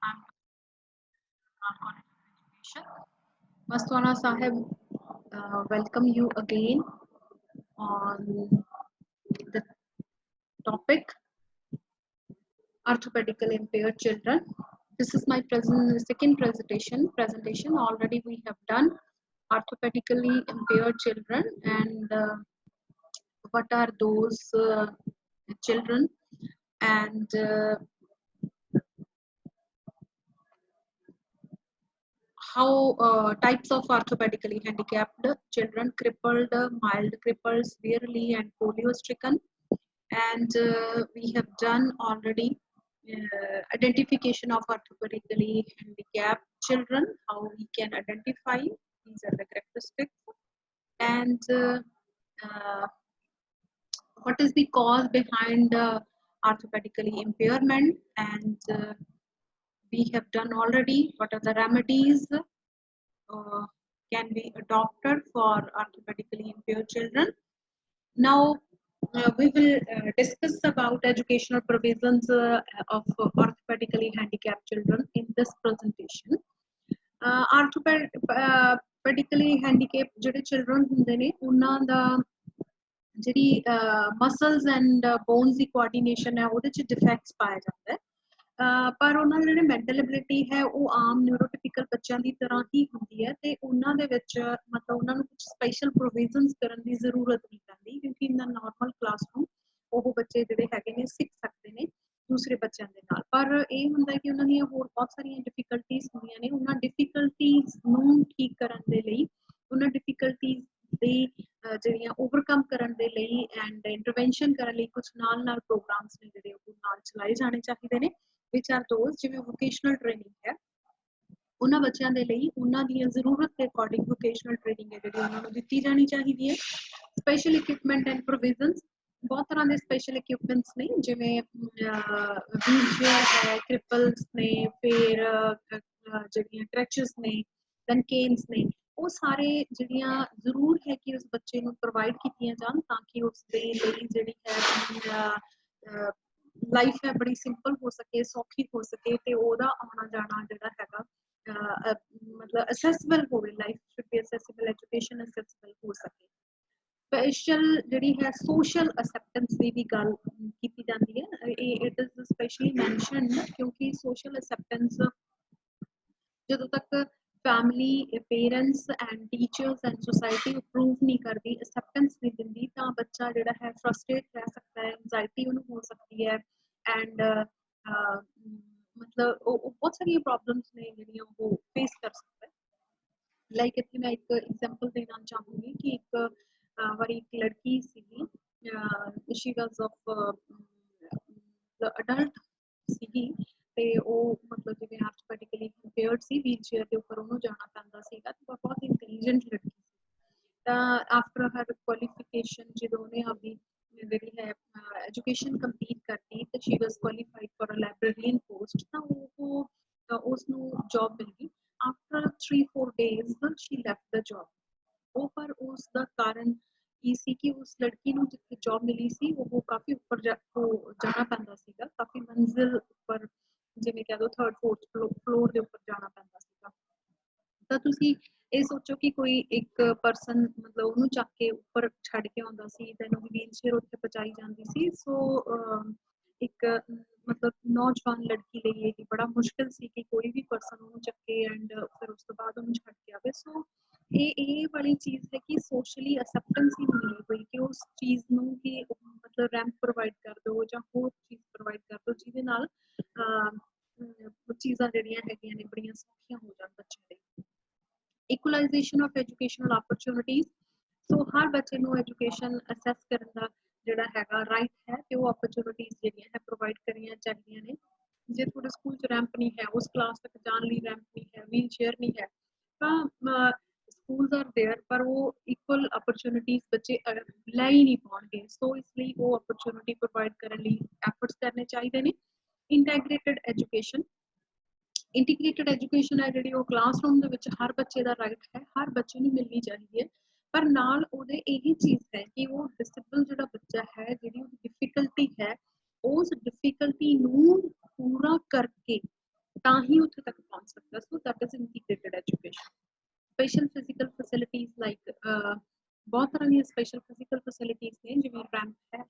I'm College of Education. Mastwana Sahib, welcome you again on the topic orthopedically impaired children. This is my second presentation. Already we have done orthopedically impaired children and what are those children and how types of orthopedically handicapped children, crippled, mild crippled, severely, and polio stricken. And we have done already identification of orthopedically handicapped children, how we can identify, these are the characteristics, and what is the cause behind orthopedically impairment, and we have done already what are the remedies can be adopted for orthopedically impaired children. Now we will discuss about educational provisions of orthopedically handicapped children in this presentation. Orthopedically handicapped ਜਿਹੜੇ children ਹੁੰਦੇ ਨੇ ਉਹਨਾਂ ਦਾ ਜਿਹੜੀ muscles and bonus the coordination ਹੈ ਉਹਦੇ ਚ ਡਿਫੈਕਟਸ ਪਾਇਆ ਜਾਂਦਾ ਹੈ ਪਰ ਉਹਨਾਂ ਦੀ ਜਿਹੜੀ ਮੈਂਟਲ ਐਬਿਲਿਟੀ ਹੈ ਉਹ ਆਮ ਨਿਊਰੋਟਿਪੀਕਲ ਬੱਚਿਆਂ ਦੀ ਤਰ੍ਹਾਂ ਹੀ ਹੁੰਦੀ ਹੈ ਤੇ ਉਹਨਾਂ ਦੇ ਵਿੱਚ ਮਤਲਬ ਉਹਨਾਂ ਨੂੰ ਕੁਝ ਸਪੈਸ਼ਲ ਪ੍ਰੋਵੀਜ਼ਨਸ ਕਰਨ ਦੀ ਜ਼ਰੂਰਤ ਨਹੀਂ ਪੈਂਦੀ ਕਿਉਂਕਿ ਇਨ ਦਾ ਨਾਰਮਲ ਕਲਾਸਰੂਮ ਉਹ ਬੱਚੇ ਜਿਹੜੇ ਹੈਗੇ ਨੇ ਸਿੱਖ ਸਕਦੇ ਨੇ ਦੂਸਰੇ ਬੱਚਿਆਂ ਦੇ ਨਾਲ ਪਰ ਇਹ ਹੁੰਦਾ ਕਿ ਉਹਨਾਂ ਦੀਆਂ ਹੋਰ ਬਹੁਤ ਸਾਰੀਆਂ ਡਿਫਿਕਲਟੀਜ਼ ਹੁੰਦੀਆਂ ਨੇ ਉਹਨਾਂ ਡਿਫਿਕਲਟੀਜ਼ ਨੂੰ ਠੀਕ ਕਰਨ ਦੇ ਲਈ ਉਹਨਾਂ ਡਿਫਿਕਲਟੀਜ਼ ਦੀ ਜਿਹੜੀਆਂ ਓਵਰਕਮ ਕਰਨ ਦੇ ਲਈ ਐਂਡ ਇੰਟਰਵੈਂਸ਼ਨ ਕਰਨ ਲਈ ਕੁਝ ਨਾਲ ਪ੍ਰੋਗਰਾਮਸ ਨੇ ਜਿਹੜੇ ਉਹ ਨਾਲ ਚਲਾਏ ਜਾਣੇ ਚਾਹੀਦੇ ਨੇ ਵਿਚ ਆਰ ਦੋਜ਼ ਜਿਵੇਂ ਵੋਕੇਸ਼ਨਲ ਟ੍ਰੇਨਿੰਗ ਹੈ ਉਹਨਾਂ ਬੱਚਿਆਂ ਦੇ ਲਈ ਉਹਨਾਂ ਦੀਆਂ ਜ਼ਰੂਰਤ ਦੇ ਅਕੋਰਡਿੰਗ ਵੋਕੇਸ਼ਨਲ ਟ੍ਰੇਨਿੰਗ ਹੈ ਜਿਹੜੀ ਉਹਨਾਂ ਨੂੰ ਦਿੱਤੀ ਜਾਣੀ ਚਾਹੀਦੀ ਹੈ ਸਪੈਸ਼ਲ ਇਕਵਿਪਮੈਂਟ ਐਂਡ ਪ੍ਰੋਵੀਜ਼ਨਸ ਬਹੁਤ ਤਰ੍ਹਾਂ ਦੇ ਸਪੈਸ਼ਲ ਇਕਵਿਪਮੈਂਟਸ ਨੇ ਜਿਵੇਂ ਵੀਲਚੇਅਰ ਹੈ ਕ੍ਰਿਪਲਸ ਨੇ ਫਿਰ ਜਿਹੜੀਆਂ ਟ੍ਰੈਚਸ ਨੇ ਦੈਨ ਕੇਨਸ ਨੇ ਉਹ ਸਾਰੇ ਜਿਹੜੀਆਂ ਜ਼ਰੂਰ ਹੈ ਕਿ ਉਸ ਬੱਚੇ ਨੂੰ ਪ੍ਰੋਵਾਈਡ ਕੀਤੀਆਂ ਜਾਣ ਤਾਂ ਕਿ ਉਸ ਦੇ ਲਈ ਜਿਹੜੀ ਹੈ ਲਾਈਫ ਹੈ ਬੜੀ ਸਿੰਪਲ ਹੋ ਸਕੇ ਸੌਖੀ ਹੋ ਸਕੇ ਤੇ ਉਹਦਾ ਆਉਣਾ ਜਾਣਾ ਜਿਹੜਾ ਹੈਗਾ ਮਤਲਬ ਅਸੈਸਿਬਲ ਹੋਵੇ ਲਾਈਫ ਸ਼ੁੱਡ ਬੀ ਅਸੈਸਿਬਲ ਐਜੂਕੇਸ਼ਨ ਅਸੈਸਿਬਲ ਹੋ ਸਕੇ ਸਪੈਸ਼ਲ ਜਿਹੜੀ ਹੈ ਸੋਸ਼ਲ ਅਸੈਪਟੈਂਸ ਦੀ ਵੀ ਗੱਲ ਕੀਤੀ ਜਾਂਦੀ ਹੈ ਇਟ ਇਜ਼ ਸਪੈਸ਼ਲੀ ਮੈਂਸ਼ਨਡ ਕਿਉਂਕਿ ਸੋਸ਼ਲ ਅਸੈਪਟੈਂਸ ਜਦੋਂ ਤੱਕ family parents and teachers and society approve ਨਹੀਂ ਕਰਦੀ ਅਸੈਪਟੈਂਸ ਨਹੀਂ ਦਿੰਦੀ ਤਾਂ ਬੱਚਾ ਜਿਹੜਾ ਹੈ ਫਰਸਟ੍ਰੇਟ ਰਹਿ ਸਕਦਾ ਹੈ ਐਂਜ਼ਾਈਟੀ ਉਹਨੂੰ ਹੋ ਸਕਦੀ ਹੈ ਐਂਡ ਮਤਲਬ ਉਹ ਬਹੁਤ ਸਾਰੀਆਂ ਪ੍ਰੋਬਲਮਸ ਨੇ ਜਿਹੜੀਆਂ ਉਹ ਫੇਸ ਕਰ ਸਕਦਾ ਹੈ ਲਾਈਕ ਇੱਥੇ ਮੈਂ ਇੱਕ ਐਗਜ਼ਾਮਪਲ ਦੇਣਾ ਚਾਹੂੰਗੀ ਕਿ ਇੱਕ ਵਾਰੀ ਇੱਕ ਲੜਕੀ ਸੀਗੀ ਸ਼ੀ ਵਾਜ਼ ਆਫ ਅਡਲਟ ਸੀਗੀ ਤੇ ਉਹ ਮਤਲਬ ਜਿਵੇਂ ਆਰਥੋਪੈਡਿਕਲੀ ਇੰਪੇਅਰਡ ਸੀ ਵੀਲਚੇਅਰ ਦੇ ਉੱਪਰ ਉਹਨੂੰ ਜਾਣਾ ਪੈਂਦਾ ਸੀਗਾ ਤੇ ਬਹੁਤ ਇੰਟੈਲੀਜੈਂਟ ਲੜਕੀ ਸੀ ਤਾਂ ਆਫਟਰ ਹਰ ਕੁਆਲੀਫਿਕੇਸ਼ਨ ਜਦੋਂ ਉਹਨੇ ਆਪਣੀ ਜਿਹੜੀ ਹੈ ਐਜੂਕੇਸ਼ਨ ਕੰਪਲੀਟ ਕਰਤੀ ਤੇ she was qualified for a librarian post ਤਾਂ ਉਹ ਉਸ ਨੂੰ ਜੌਬ ਮਿਲ ਗਈ after 3-4 days she left the job ਉਹ ਪਰ ਉਸ ਦਾ ਕਾਰਨ ਕੀ ਸੀ ਕਿ ਉਸ ਲੜਕੀ ਨੂੰ ਜਿੱਥੇ ਜੌਬ ਮਿਲੀ ਸੀ ਉਹ ਕਾਫੀ ਉੱਪਰ ਜਾਣਾ ਪੈਂਦਾ ਸੀਗਾ ਕਾਫੀ ਮੰਜ਼ਿਲ ਉੱਪਰ ਜਿਵੇਂ ਕਹਿ ਦੋ 3rd-4th ਫਲੋਰ ਦੇ ਉੱਪਰ ਜਾਣਾ ਪੈਂਦਾ ਸੀਗਾ ਤਾਂ ਤੁਸੀਂ ਇਹ ਸੋਚੋ ਕਿ ਕੋਈ ਇੱਕ ਪਰਸਨ ਮਤਲਬ ਉਹਨੂੰ ਚੱਕ ਕੇ ਉੱਪਰ ਛੱਡ ਕੇ ਆਉਂਦਾ ਸੀ ਤੇ ਉਹਨੂੰ ਵੀਲਚੇਅਰ ਉੱਥੇ ਪਹੁੰਚਾਈ ਜਾਂਦੀ ਸੀ ਸੋ ਇੱਕ ਮਤਲਬ ਨੌਜਵਾਨ ਲੜਕੀ ਲਈ ਇਹ ਬੜਾ ਮੁਸ਼ਕਿਲ ਸੀ ਕਿ ਕੋਈ ਵੀ ਪਰਸਨ ਉਹਨੂੰ ਚੱਕੇ ਐਂਡ ਫਿਰ ਉਸ ਤੋਂ ਬਾਅਦ ਉਹਨੂੰ ਛੱਡ ਕੇ ਆਵੇ ਸੋ ਇਹ ਵਾਲੀ ਚੀਜ਼ ਹੈ ਕਿ ਸੋਸ਼ਲੀ ਅਸੈਪਟੈਂਸ ਹੀ ਨਹੀਂ ਮਿਲੀ ਹੋਈ ਕਿ ਉਸ ਚੀਜ਼ ਨੂੰ ਕਿ ਮਤਲਬ ਰੈਂਪ ਪ੍ਰੋਵਾਈਡ ਕਰ ਦਿਓ ਜਾਂ ਹੋਰ ਚੀਜ਼ ਪ੍ਰੋਵਾਈਡ ਕਰ ਦਿਓ ਜਿਹਦੇ ਨਾਲ ਚੀਜ਼ਾਂ ਜਿਹੜੀਆਂ ਹੈਗੀਆਂ ਨੇ ਬੜੀਆਂ ਸੌਖੀਆਂ ਹੋ ਜਾਣ ਬੱਚਿਆਂ ਲਈ ਇਕੁਲਾਈਜੇਸ਼ਨ ਆਫ ਐਜੂਕੇਸ਼ਨਲ ਓਪਰਚੁਨਿਟੀਜ਼ ਸੋ ਹਰ ਬੱਚੇ ਨੂੰ ਐਜੂਕੇਸ਼ਨ ਅਸੈਸ ਕਰਨ ਦਾ ਜਿਹੜਾ ਹੈਗਾ ਰਾਈਟ ਹੈ ਤੇ ਉਹ ਓਪਰਚੁਨਿਟੀਜ਼ ਜਿਹੜੀਆਂ ਹੈ ਪ੍ਰੋਵਾਈਡ ਕਰੀਆਂ ਚਾਹੀਦੀਆਂ ਨੇ ਜੇ ਤੁਹਾਡੇ ਸਕੂਲ 'ਚ ਰੈਂਪ ਨਹੀਂ ਹੈ ਉਸ ਕਲਾਸ ਤੱਕ ਜਾਣ ਲਈ ਰੈਂਪ ਨਹੀਂ ਹੈ ਵੀਲ ਚੇਅਰ ਨਹੀਂ ਹੈ ਤਾਂ schools are there ਪਰ ਉਹ equal opportunities ਬੱਚੇ ਲੈ ਹੀ ਨਹੀਂ ਪਾਉਣਗੇ ਸੋ ਇਸ ਲਈ ਉਹ opportunity provide ਕਰਨ ਲਈ efforts ਕਰਨੇ ਚਾਹੀਦੇ ਨੇ integrated education ਇੰਟੀਗ੍ਰੇਟਡ ਐਜੂਕੇਸ਼ਨ ਹੈ ਜਿਹੜੀ ਉਹ ਕਲਾਸਰੂਮ ਦੇ ਵਿੱਚ ਹਰ ਬੱਚੇ ਦਾ ਰਾਈਟ ਹੈ ਹਰ ਬੱਚੇ ਨੂੰ ਮਿਲਣੀ ਚਾਹੀਦੀ ਹੈ ਪਰ ਨਾਲ ਉਹਦੇ ਇਹੀ ਚੀਜ਼ ਹੈ ਕਿ ਉਹ ਡਿਸੇਬਲ ਜਿਹੜਾ ਬੱਚਾ ਹੈ ਜਿਹੜੀ ਉਹਦੀ ਡਿਫਿਕਲਟੀ ਹੈ ਉਸ ਡਿਫਿਕਲਟੀ ਨੂੰ ਪੂਰਾ ਕਰਕੇ ਤਾਂ ਹੀ ਉੱਥੇ ਤੱਕ ਪਹੁੰਚ ਸਕਦਾ। So that is integrated education. Special physical facilities like ਬਹੁਤ ਤਰ੍ਹਾਂ ਦੀਆਂ ਸਪੈਸ਼ਲ ਫਿਜ਼ੀਕਲ ਫੈਸਿਲਿਟੀਜ਼ ਨੇ, ਜਿਵੇਂ ਰੈਂਪ ਹੈ,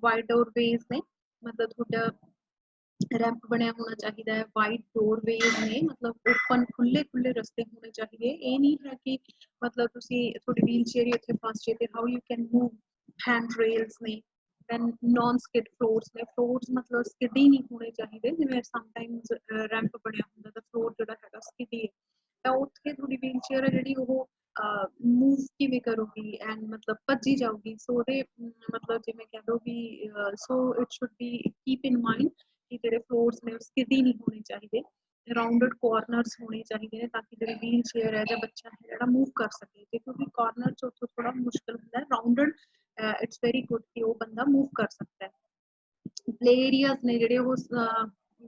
ਵਾਈਡ ਡੋਰਵੇਜ਼ ਨੇ, ਮਤਲਬ ਤੁਹਾਡਾ ਰੈਂਪ ਬਣਿਆ ਹੋਣਾ ਚਾਹੀਦਾ ਹੈ, ਵਾਈਡ ਡੋਰਵੇਜ਼ ਨੇ, ਮਤਲਬ ਓਪਨ ਖੁੱਲੇ ਰਸਤੇ ਹੋਣੇ ਚਾਹੀਦੇ। ਇਹ ਨਹੀਂ ਹੈ ਕਿ ਮਤਲਬ ਤੁਸੀਂ ਤੁਹਾਡੀ ਵੀਲ ਚੇਅਰ ਹੀ ਉੱਥੇ ਫਸ ਜੇ ਤੇ how you can move. Hand rails ਨੇ, ਦੈਨ ਨॉन ਸਕਿਡ ਫਲੋਰਸ ਨੇ, ਫਲੋਰਸ ਮਤਲਬ ਸਕਿਡੀ ਨਹੀਂ ਹੋਣੇ ਚਾਹੀਦੇ, ਜਿਵੇਂ ਸਮਟਾਈਮਸ ਰੈਂਪ ਬਣਿਆ ਹੁੰਦਾ ਤਾਂ ਫਲੋਰ ਜਿਹੜਾ ਹੈਗਾ ਸਕਿਡੀ ਹੈ, ਤਾਂ ਉੱਥੇ ਤੁਹਾਡੀ ਵੀਲ ਚੇਅਰ ਹੈ ਜਿਹੜੀ ਉਹ ਮੂਵ ਕਿਵੇਂ ਕਰੂਗੀ ਐਂਡ ਮਤਲਬ ਭੱਜੀ ਜਾਊਗੀ। ਸੋ ਉਹਦੇ ਮਤਲਬ ਜਿਵੇਂ ਕਹਿ ਦੋ ਵੀ so it should be keep in mind ਕਿ ਜਿਹੜੇ ਫਲੋਰਸ ਨੇ ਉਹ ਸਕਿਡੀ ਨਹੀਂ ਹੋਣੇ ਚਾਹੀਦੇ, ਰਾਉਂਡਡ ਕਾਰਨਰਸ ਹੋਣੇ ਚਾਹੀਦੇ ਨੇ, ਤਾਂ ਕਿ ਜਿਹੜੀ ਵੀਲ ਚੇਅਰ ਹੈ ਜਾਂ ਬੱਚਾ ਹੈ ਜਿਹੜਾ ਮੂਵ ਕਰ ਸਕੇ। ਤੇ ਕਿਉਂਕਿ ਕਾਰਨਰ 'ਚ ਉੱਥੋਂ ਥੋੜਾ ਮੁਸ਼ਕਿਲ ਹੁੰਦਾ ਹੈ, ਰਾਉਂਡਡ ਇਟਸ ਵੈਰੀ ਗੁੱਡ ਕਿ ਉਹ ਬੰਦਾ ਮੂਵ ਕਰ ਸਕਦਾ ਹੈ। ਪਲੇ ਏਰੀਆਜ਼ ਨੇ ਜਿਹੜੇ ਉਹ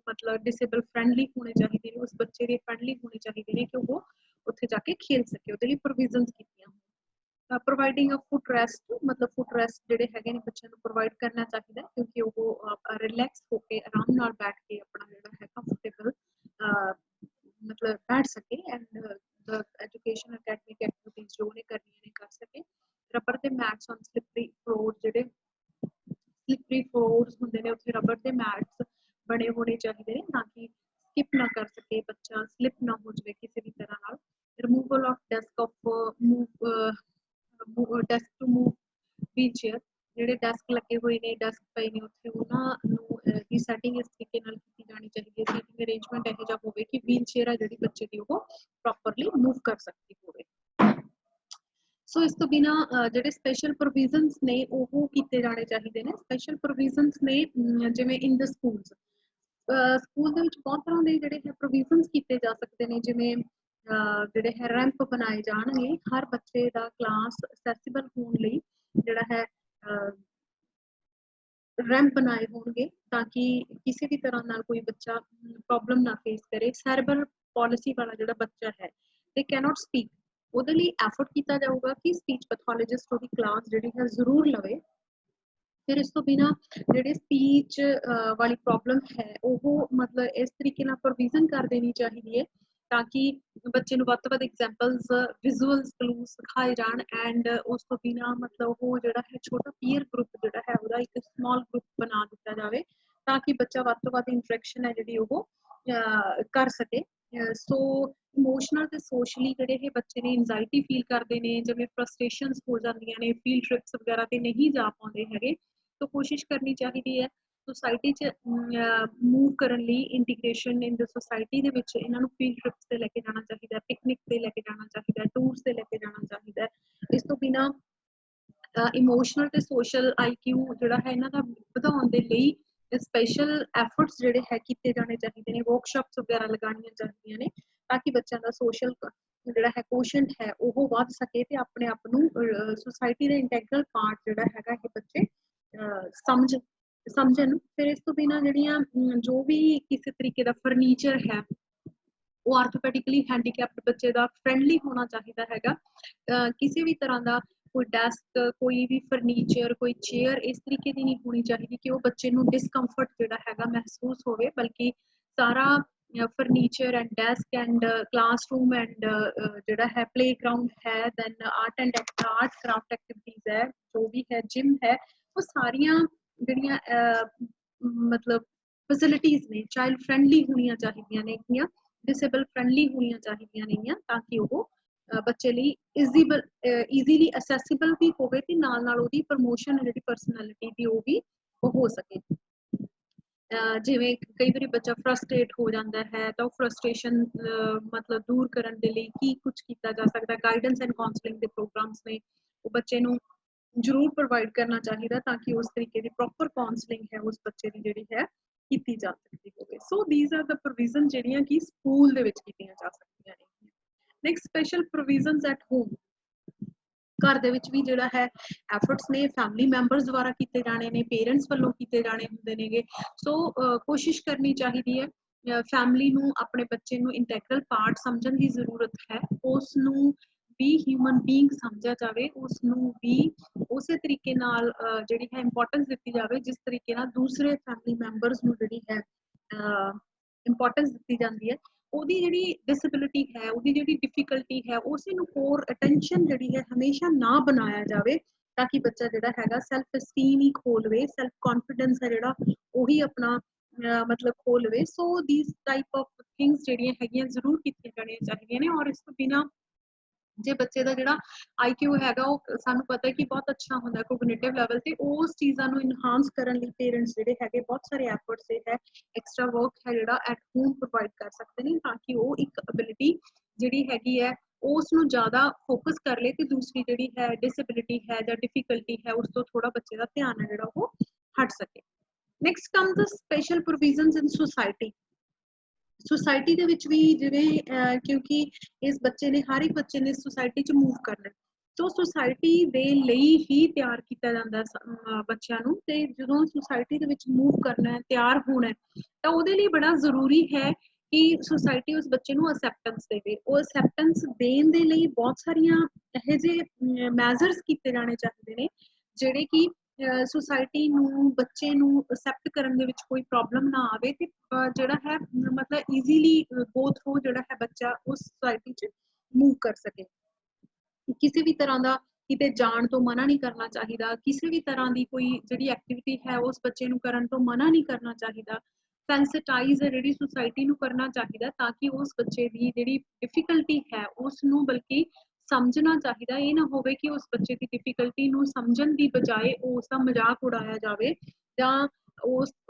ਮਤਲਬ ਡਿਸੇਬਲ ਫਰੈਂਡਲੀ ਹੋਣੇ ਚਾਹੀਦੇ ਨੇ, ਉਸ ਬੱਚੇ ਦੇ ਫਰੈਂਡਲੀ ਹੋਣੇ ਚਾਹੀਦੇ ਨੇ ਕਿ ਉਹ ਉੱਥੇ ਜਾ ਕੇ ਖੇਲ ਸਕੇ, ਉਹਦੇ ਲਈ ਪ੍ਰੋਵੀਜ਼ਨਸ ਕੀਤੀਆਂ ਹੋਣ। ਪ੍ਰੋਵਾਈਡਿੰਗ ਅ ਫੁੱਟ ਰੈਸਟ, ਮਤਲਬ ਫੁੱਟ ਰੈਸਟ ਜਿਹੜੇ ਹੈਗੇ ਨੇ ਬੱਚਿਆਂ ਨੂੰ ਪ੍ਰੋਵਾਈਡ ਕਰਨਾ ਚਾਹੀਦਾ, ਕਿਉਂਕਿ ਉਹ ਰਿਲੈਕਸ ਹੋ ਕੇ ਆਰਾਮ ਨਾਲ ਬੈਠ ਕੇ ਆਪਣਾ ਜਿਹੜਾ ਹੈ ਕੰਫਰਟੇਬਲ ਮਤਲਬ ਬੈਠ ਸਕੇ ਐਂਡ ਐਜੂਕੇਸ਼ਨ ਅਕੈਡਮਿਕ ਐਕਟੀਵਿਟੀਜ਼ ਜੋ ਉਹਨੇ ਕਰਨੀਆਂ ਨੇ ਕਰ ਸਕੇ। ਰਬੜ ਦੇ ਮੈਟਸ ਔਨ ਸਲਿਪਰੀ ਫਲੋਰ, ਜਿਹੜੇ ਸਲਿਪਰੀ ਫਲੋਰਸ ਹੁੰਦੇ ਨੇ ਉੱਥੇ ਰਬੜ ਦੇ ਮੈਟਸ ਬਣੇ ਹੋਣੇ ਚਾਹੀਦੇ ਨੇ, ਤਾਂ ਕਿ ਸਕਿਪ ਨਾ ਕਰ ਸਕੇ ਬੱਚਾ, ਸਲਿਪ ਨਾ ਹੋ ਜਾਵੇ ਕਿਸੇ ਵੀ ਤਰ੍ਹਾਂ ਨਾਲ। Removal of desk of desk to move wheelchair, ਜਿਹੜੇ ਡੈਸਕ ਲੱਗੇ ਹੋਏ ਨੇ, ਡੈਸਕ ਪਏ ਨੇ ਉੱਥੇ, ਉਹਨਾਂ ਨੂੰ ਦੀ ਸੈਟਿੰਗ ਇਸ ਤਰੀਕੇ ਨਾਲ ਕੀਤੀ ਜਾਣੀ ਚਾਹੀਦੀ ਹੈ, ਸੀਟਿੰਗ ਅਰੇਂਜਮੈਂਟ ਇਹੋ ਜਿਹਾ ਹੋਵੇ ਕਿ ਵੀਲ ਚੇਅਰ ਆ ਜਿਹੜੀ ਬੱਚੇ ਦੀ ਉਹ ਪ੍ਰੋਪਰਲੀ ਮੂਵ ਕਰ ਸਕਦੀ ਹੋਵੇ। ਸੋ ਇਸ ਤੋਂ ਬਿਨਾਂ ਜਿਹੜੇ ਸਪੈਸ਼ਲ ਪ੍ਰੋਵੀਜ਼ਨਸ ਨੇ ਉਹ ਕੀਤੇ ਜਾਣੇ ਚਾਹੀਦੇ ਨੇ। ਸਪੈਸ਼ਲ ਪ੍ਰੋਵੀਜ਼ਨਸ ਨੇ ਜਿਵੇਂ ਇਨ ਦ ਸਕੂਲਸ, ਸਕੂਲ ਦੇ ਵਿੱਚ ਬਹੁਤ ਤਰ੍ਹਾਂ ਦੇ ਜਿਹੜੇ ਹੈ ਪ੍ਰੋਵੀਜ਼ਨਸ ਕੀਤੇ ਜਾ ਸਕਦੇ ਨੇ, ਜਿਵੇਂ ਜਿਹੜੇ ਹੈ ਰੈਂਪ ਬਣਾਏ ਜਾਣਗੇ ਹਰ ਬੱਚੇ ਦਾ ਕਲਾਸ ਅਸੈਸਿਬਲ ਹੋਣ ਲਈ, ਜਿਹੜਾ ਹੈ ਰੈਂਪ ਬਣਾਏ ਹੋਣਗੇ ਤਾਂ ਕਿ ਕਿਸੇ ਵੀ ਤਰ੍ਹਾਂ ਨਾਲ ਕੋਈ ਬੱਚਾ ਪ੍ਰੋਬਲਮ ਨਾ ਫੇਸ ਕਰੇ। ਸੈਰਬਲ ਪਾਲਿਸੀ ਵਾਲਾ ਜਿਹੜਾ ਬੱਚਾ ਹੈ ਦੇ ਕੈਨੋਟ ਸਪੀਕ, ਉਹਦੇ ਲਈ ਐਫਰਟ ਕੀਤਾ ਜਾਊਗਾ ਕਿ ਸਪੀਚ ਪੈਥੋਲੋਜਿਸਟ ਉਹਦੀ ਕਲਾਸ ਜਿਹੜੀ ਹੈ ਜ਼ਰੂਰ ਲਵੇ। ਫਿਰ ਇਸ ਤੋਂ ਬਿਨਾਂ ਜਿਹੜੇ ਸਪੀਚ ਵਾਲੀ ਪ੍ਰੋਬਲਮ ਹੈ ਉਹ ਮਤਲਬ ਇਸ ਤਰੀਕੇ ਨਾਲ ਪ੍ਰੋਵੀਜ਼ਨ ਕਰ ਦੇਣੀ ਚਾਹੀਦੀ ਹੈ ਤਾਂ ਕਿ ਬੱਚੇ ਨੂੰ ਵੱਧ ਤੋਂ ਵੱਧ ਐਗਜ਼ਾਮਪਲਸ, ਵਿਜ਼ੂਅਲਸ ਕਲੂ ਸਿਖਾਏ ਜਾਣ ਐਂਡ ਉਸ ਤੋਂ ਬਿਨਾਂ ਮਤਲਬ ਉਹ ਜਿਹੜਾ ਹੈ ਛੋਟਾ ਪੀਅਰ ਗਰੁੱਪ ਜਿਹੜਾ ਹੈ ਉਹਦਾ ਇੱਕ ਸਮਾਲ ਗਰੁੱਪ ਬਣਾ ਦਿੱਤਾ ਜਾਵੇ ਤਾਂ ਕਿ ਬੱਚਾ ਵੱਧ ਤੋਂ ਵੱਧ ਇੰਟਰੈਕਸ਼ਨ ਹੈ ਜਿਹੜੀ ਉਹ ਕਰ ਸਕੇ। ਸੋ ਇਮੋਸ਼ਨਲ ਤੇ ਸੋਸ਼ਲੀ ਜਿਹੜੇ ਇਹ ਬੱਚੇ ਨੇ ਐਂਜ਼ਾਈਟੀ ਫੀਲ ਕਰਦੇ ਨੇ, ਜਿਵੇਂ ਫਰਸਟ੍ਰੇਸ਼ਨਸ ਹੋ ਜਾਂਦੀਆਂ ਨੇ, ਫੀਲਡ ਟ੍ਰਿਪਸ ਵਗੈਰਾ ਤੇ ਨਹੀਂ ਜਾ ਪਾਉਂਦੇ ਹੈਗੇ, ਤਾਂ ਕੋਸ਼ਿਸ਼ ਕਰਨੀ ਚਾਹੀਦੀ ਹੈ ਸੋਸਾਇਟੀ 'ਚ ਮੂਵ ਕਰਨ ਲਈ, ਇੰਟੀਗ੍ਰੇਸ਼ਨ ਇਨ ਦ ਸੋਸਾਇਟੀ ਦੇ ਵਿੱਚ ਇਹਨਾਂ ਨੂੰ ਫੀਲਡ ਟ੍ਰਿਪਸ ਤੇ ਲੈ ਕੇ ਜਾਣਾ ਚਾਹੀਦਾ, ਪਿਕਨਿਕ ਤੇ ਲੈ ਕੇ ਜਾਣਾ ਚਾਹੀਦਾ, ਟੂਰਸ ਤੇ ਲੈ ਕੇ ਜਾਣਾ ਚਾਹੀਦਾ। ਇਸ ਤੋਂ ਬਿਨਾਂ ਇਮੋਸ਼ਨਲ ਤੇ ਸੋਸ਼ਲ ਆਈਕਿਊ ਜਿਹੜਾ ਹੈ ਇਹਨਾਂ ਦਾ ਵਧਾਉਣ ਦੇ ਲਈ ਸਪੈਸ਼ਲ ਐਫਰਟਸ ਜਿਹੜੇ ਹੈ ਕੀਤੇ ਜਾਣੇ ਚਾਹੀਦੇ ਨੇ, ਵਰਕਸ਼ਾਪਸ ਵਗੈਰਾ ਲਗਾਉਣੀਆਂ ਚਾਹੀਦੀਆਂ ਨੇ ਤਾਂ ਕਿ ਬੱਚਿਆਂ ਦਾ ਸੋਸ਼ਲ ਜਿਹੜਾ ਹੈ ਕੋਸ਼ੈਂਟ ਹੈ ਉਹ ਵੱਧ ਸਕੇ ਤੇ ਆਪਣੇ ਆਪ ਨੂੰ ਸੋਸਾਇਟੀ ਦਾ ਇੰਟੈਗਰਲ ਪਾਰਟ ਜਿਹੜਾ ਹੈਗਾ ਇਹ ਬੱਚੇ ਸਮਝਣ। ਫਿਰ ਇਸ ਤੋਂ ਬਿਨਾਂ ਜਿਹੜੀਆਂ ਜੋ ਵੀ ਕਿਸੇ ਤਰੀਕੇ ਦਾ ਫਰਨੀਚਰ ਹੈ ਉਹ ਆਰਥੋਪੈਡਿਕਲੀ ਹੈਂਡੀਕੈਪਡ ਬੱਚੇ ਦਾ ਫਰੈਂਡਲੀ ਹੋਣਾ ਚਾਹੀਦਾ ਹੈਗਾ। ਕਿਸੇ ਵੀ ਤਰ੍ਹਾਂ ਦਾ ਕੋਈ ਡੈਸਕ, ਕੋਈ ਵੀ ਫਰਨੀਚਰ, ਕੋਈ ਚੇਅਰ ਇਸ ਤਰੀਕੇ ਦੀ ਨਹੀਂ ਹੋਣੀ ਚਾਹੀਦੀ ਕਿ ਉਹ ਬੱਚੇ ਨੂੰ ਡਿਸਕੰਫਰਟ ਜਿਹੜਾ ਹੈਗਾ ਮਹਿਸੂਸ ਹੋਵੇ, ਬਲਕਿ ਸਾਰਾ furniture and desk and classroom and ਜਿਹੜਾ ਹੈ ਪਲੇਗਰਾਊਂਡ ਹੈ, ਦੈਨ ਆਰਟ ਕਰਾਫਟ ਐਕਟੀਵਿਟੀਜ਼ ਹੈ, ਜੋ ਵੀ ਹੈ ਜਿਮ ਹੈ, ਉਹ ਸਾਰੀਆਂ ਜਿਹੜੀਆਂ ਮਤਲਬ ਫੈਸਿਲਿਟੀਜ਼ ਨੇ ਚਾਈਲਡ ਫਰੈਂਡਲੀ ਹੋਣੀਆਂ ਚਾਹੀਦੀਆਂ ਨੇ, ਡਿਸੇਬਲ ਫਰੈਂਡਲੀ ਹੋਣੀਆਂ ਚਾਹੀਦੀਆਂ ਨੇਗੀਆਂ ਤਾਂ ਕਿ ਉਹ ਬੱਚੇ ਲਈ ਈਜ਼ੀਲੀ ਅਸੈਸਿਬਲ ਵੀ ਹੋਵੇ ਤੇ ਨਾਲ ਉਹਦੀ ਪ੍ਰਮੋਸ਼ਨ ਜਿਹੜੀ ਪਰਸਨੈਲਿਟੀ ਦੀ ਉਹ ਵੀ ਹੋ ਸਕੇ। ਜਿਵੇਂ ਕਈ ਵਾਰੀ ਬੱਚਾ ਫਰਸਟ੍ਰੇਟ ਹੋ ਜਾਂਦਾ ਹੈ ਤਾਂ ਉਹ ਫਰਸਟ੍ਰੇਸ਼ਨ ਮਤਲਬ ਦੂਰ ਕਰਨ ਦੇ ਲਈ ਕੀ ਕੁਝ ਕੀਤਾ ਜਾ ਸਕਦਾ, ਗਾਈਡੈਂਸ ਐਂਡ ਕਾਉਂਸਲਿੰਗ ਦੇ ਪ੍ਰੋਗਰਾਮਸ ਨੇ ਉਹ ਬੱਚੇ ਨੂੰ ਜ਼ਰੂਰ ਪ੍ਰੋਵਾਈਡ ਕਰਨਾ ਚਾਹੀਦਾ ਤਾਂ ਕਿ ਉਸ ਤਰੀਕੇ ਦੀ ਪ੍ਰੋਪਰ ਕਾਉਂਸਲਿੰਗ ਹੈ ਉਸ ਬੱਚੇ ਦੀ ਜਿਹੜੀ ਹੈ ਕੀਤੀ ਜਾ ਸਕਦੀ ਹੋਵੇ। So these are the provision ਜਿਹੜੀਆਂ ਕਿ ਸਕੂਲ ਦੇ ਵਿੱਚ ਕੀਤੀਆਂ ਜਾ ਸਕਦੀਆਂ ਨੇ। Next special provisions at home, ਘਰ ਦੇ ਵਿੱਚ ਵੀ ਜਿਹੜਾ ਹੈ ਐਫਰਟਸ ਨੇ ਫੈਮਿਲੀ ਮੈਂਬਰਸ ਦੁਆਰਾ ਕੀਤੇ ਜਾਣੇ ਨੇ, ਪੇਰੈਂਟਸ ਵੱਲੋਂ ਕੀਤੇ ਜਾਣੇ ਹੁੰਦੇ ਨੇਗੇ। ਸੋ ਕੋਸ਼ਿਸ਼ ਕਰਨੀ ਚਾਹੀਦੀ ਹੈ ਫੈਮਿਲੀ ਨੂੰ ਆਪਣੇ ਬੱਚੇ ਨੂੰ ਇੰਟੈਗਰਲ ਪਾਰਟ ਸਮਝਣ ਦੀ ਜ਼ਰੂਰਤ ਹੈ, ਉਸ ਨੂੰ ਵੀ ਹਿਊਮਨ ਬੀਇੰਗ ਸਮਝਿਆ ਜਾਵੇ, ਉਸ ਨੂੰ ਵੀ ਉਸੇ ਤਰੀਕੇ ਨਾਲ ਜਿਹੜੀ ਹੈ ਇੰਪੋਰਟੈਂਸ ਦਿੱਤੀ ਜਾਵੇ ਜਿਸ ਤਰੀਕੇ ਨਾਲ ਦੂਸਰੇ ਫੈਮਿਲੀ ਮੈਂਬਰਸ ਨੂੰ ਜਿਹੜੀ ਹੈ ਇੰਪੋਰਟੈਂਸ ਦਿੱਤੀ ਜਾਂਦੀ ਹੈ, ਉਹਦੀ ਜਿਹੜੀ ਡਿਸੇਬਿਲਿਟੀ ਹੈ, ਉਹਦੀ ਜਿਹੜੀ ਡਿਫਿਕਲਟੀ ਹੈ, ਉਸੇ ਨੂੰ ਕੋਰ ਅਟੈਂਸ਼ਨ ਜਿਹੜੀ ਹੈ ਹਮੇਸ਼ਾ ਨਾ ਬਣਾਇਆ ਜਾਵੇ, ਤਾਂ ਕਿ ਬੱਚਾ ਜਿਹੜਾ ਹੈਗਾ ਸੈਲਫ ਅਸਟੀਮ ਹੀ ਖੋ ਲਵੇ, ਸੈਲਫ ਕੌਨਫੀਡੈਂਸ ਹੈ ਜਿਹੜਾ ਉਹੀ ਆਪਣਾ ਮਤਲਬ ਖੋ ਲਵੇ। ਸੋ ਦੀਸ ਟਾਈਪ ਆਫ ਥਿੰਗਸ ਜਿਹੜੀਆਂ ਹੈਗੀਆਂ ਜ਼ਰੂਰ ਕੀਤੀਆਂ ਜਾਣੀਆਂ ਚਾਹੀਦੀਆਂ ਨੇ। ਔਰ ਇਸ ਤੋਂ ਬਿਨਾਂ ਜੇ ਬੱਚੇ ਦਾ ਜਿਹੜਾ IQ ਹੈਗਾ ਉਹ ਸਾਨੂੰ ਪਤਾ ਹੈ ਕਿ ਬਹੁਤ ਅੱਛਾ ਹੁੰਦਾ ਕੋਗਨੀਟਿਵ ਲੈਵਲ ਤੇ, ਉਸ ਚੀਜ਼ਾਂ ਨੂੰ ਇਨਹਾਂਸ ਕਰਨ ਲਈ ਪੇਰੈਂਟਸ ਜਿਹੜੇ ਹੈਗੇ ਬਹੁਤ ਸਾਰੇ ਐਫਰਟਸ ਹੈ, ਐਕਸਟਰਾ ਵਰਕ ਹੈ ਜਿਹੜਾ ਐਟ ਹੋਮ ਪ੍ਰੋਵਾਈਡ ਕਰ ਸਕਦੇ ਨੇ, ਤਾਂ ਕਿ ਉਹ ਇੱਕ ਅਬਿਲਿਟੀ ਜਿਹੜੀ ਹੈਗੀ ਹੈ ਉਸ ਨੂੰ ਜ਼ਿਆਦਾ ਫੋਕਸ ਕਰ ਲਏ, ਤੇ ਦੂਸਰੀ ਜਿਹੜੀ ਹੈ ਡਿਸੇਬਿਲਿਟੀ ਹੈ ਜਾਂ ਡਿਫਿਕਲਟੀ ਹੈ ਉਸ ਤੋਂ ਥੋੜਾ ਬੱਚੇ ਦਾ ਧਿਆਨ ਹੈ ਜਿਹੜਾ ਉਹ ਹਟ ਸਕੇ। ਨੈਕਸਟ ਕਮਸ ਦ ਸਪੈਸ਼ਲ ਪ੍ਰੋਵੀਜ਼ਨਸ ਇਨ ਸੁਸਾਇਟੀ। ਸੁਸਾਇਟੀ ਦੇ ਵਿੱਚ ਵੀ ਜਿਵੇਂ ਕਿਉਂਕਿ ਇਸ ਬੱਚੇ ਨੇ, ਹਰ ਇੱਕ ਬੱਚੇ ਨੇ ਸੁਸਾਇਟੀ 'ਚ ਮੂਵ ਕਰਨਾ, ਸੋ ਸੁਸਾਇਟੀ ਦੇ ਲਈ ਹੀ ਤਿਆਰ ਕੀਤਾ ਜਾਂਦਾ ਬੱਚਿਆਂ ਨੂੰ, ਤੇ ਜਦੋਂ ਸੁਸਾਇਟੀ ਦੇ ਵਿੱਚ ਮੂਵ ਕਰਨਾ ਹੈ, ਤਿਆਰ ਹੋਣਾ ਹੈ, ਤਾਂ ਉਹਦੇ ਲਈ ਬੜਾ ਜ਼ਰੂਰੀ ਹੈ ਕਿ ਸੁਸਾਇਟੀ ਉਸ ਬੱਚੇ ਨੂੰ ਅਸੈਪਟੈਂਸ ਦੇਵੇ। ਉਹ ਅਸੈਪਟੈਂਸ ਦੇਣ ਦੇ ਲਈ ਬਹੁਤ ਸਾਰੀਆਂ ਇਹੋ ਜਿਹੇ ਮੈਜ਼ਰਸ ਕੀਤੇ ਜਾਣੇ ਚਾਹੀਦੇ ਨੇ ਜਿਹੜੇ ਕਿ ਸੁਸਾਇਟੀ ਨੂੰ ਬੱਚੇ ਨੂੰ ਅਸੈਪਟ ਕਰਨ ਦੇ ਵਿੱਚ ਕੋਈ ਪ੍ਰੋਬਲਮ ਨਾ ਆਵੇ, ਤੇ ਜਿਹੜਾ ਹੈ ਮਤਲਬ ਈਜ਼ੀਲੀ ਗੋ ਥਰੂ ਜਿਹੜਾ ਹੈ ਬੱਚਾ ਉਸ ਸੁਸਾਇਟੀ 'ਚ ਮੂਵ ਕਰ ਸਕੇ। ਕਿਸੇ ਵੀ ਤਰ੍ਹਾਂ ਦਾ ਕਿਤੇ ਜਾਣ ਤੋਂ ਮਨਾ ਨਹੀਂ ਕਰਨਾ ਚਾਹੀਦਾ, ਕਿਸੇ ਵੀ ਤਰ੍ਹਾਂ ਦੀ ਕੋਈ ਜਿਹੜੀ ਐਕਟੀਵਿਟੀ ਹੈ ਉਸ ਬੱਚੇ ਨੂੰ ਕਰਨ ਤੋਂ ਮਨਾ ਨਹੀਂ ਕਰਨਾ ਚਾਹੀਦਾ। ਸੈਂਸਿਟਾਈਜ਼ ਹੈ ਜਿਹੜੀ ਸੁਸਾਇਟੀ ਨੂੰ ਕਰਨਾ ਚਾਹੀਦਾ, ਤਾਂ ਕਿ ਉਸ ਬੱਚੇ ਦੀ ਜਿਹੜੀ ਡਿਫਿਕਲਟੀ ਹੈ ਉਸ ਨੂੰ ਬਲਕਿ ਸਮਝਣਾ ਚਾਹੀਦਾ। ਇਹ ਨਾ ਹੋਵੇ ਕਿ ਉਸ ਬੱਚੇ ਦੀ ਡਿਫਿਕਲਟੀ ਨੂੰ ਸਮਝਣ ਦੀ ਬਜਾਏ ਉਸ ਦਾ ਮਜ਼ਾਕ ਉਡਾਇਆ ਜਾਵੇ, ਜਾਂ